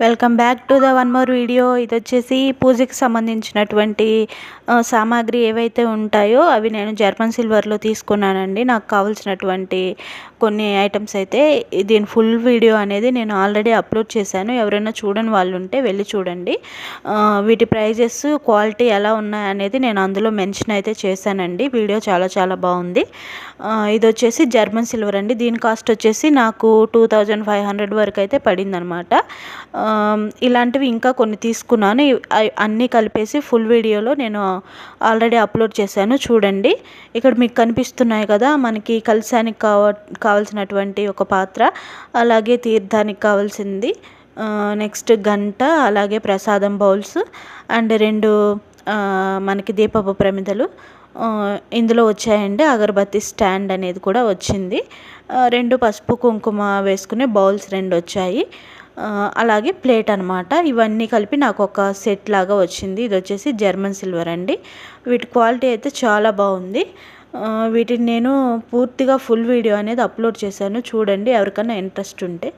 Welcome back to the one more video. ఇది వచ్చేసి పూజకి సంబంధించినటువంటి సామాగ్రి ఏవైతే ఉంటాయో అవి నేను జర్మన్ సిల్వర్లో తీసుకున్నానండి. నాకు కావాల్సినటువంటి కొన్ని ఐటమ్స్ అయితే దీని ఫుల్ వీడియో అనేది నేను ఆల్రెడీ అప్లోడ్ చేశాను. ఎవరైనా చూడని వాళ్ళు ఉంటే వెళ్ళి చూడండి. వీటి ప్రైజెస్, క్వాలిటీ ఎలా ఉన్నాయనేది నేను అందులో మెన్షన్ అయితే చేశానండి. వీడియో చాలా చాలా బాగుంది. ఇది వచ్చేసి జర్మన్ సిల్వర్ అండి. దీని కాస్ట్ వచ్చేసి నాకు 2500 వరకు అయితే పడిందనమాట. ఇలాంటివి ఇంకా కొన్ని తీసుకున్నాను. అన్నీ కలిపేసి ఫుల్ వీడియోలో నేను ఆల్రెడీ అప్లోడ్ చేశాను, చూడండి. ఇక్కడ మీకు కనిపిస్తున్నాయి కదా, మనకి కలశానికి కావాల్సినటువంటి ఒక పాత్ర, అలాగే తీర్థానికి కావాల్సింది, నెక్స్ట్ గంట, అలాగే ప్రసాదం బౌల్స్ అండ్ 2 మనకి దీపపు ప్రమిదలు ఇందులో వచ్చాయండి. అగరబత్తి స్టాండ్ అనేది కూడా వచ్చింది. 2 పసుపు కుంకుమ వేసుకునే బౌల్స్ 2 వచ్చాయి. అలాగే ప్లేట్ అనమాట. ఇవన్నీ కలిపి నాకు ఒక సెట్ లాగా వచ్చింది. ఇది వచ్చేసి జర్మన్ సిల్వర్ అండి. వీటి క్వాలిటీ అయితే చాలా బాగుంది. వీటిని నేను పూర్తిగా ఫుల్ వీడియో అనేది అప్లోడ్ చేశాను, చూడండి ఎవరికైనా ఇంట్రెస్ట్ ఉంటే.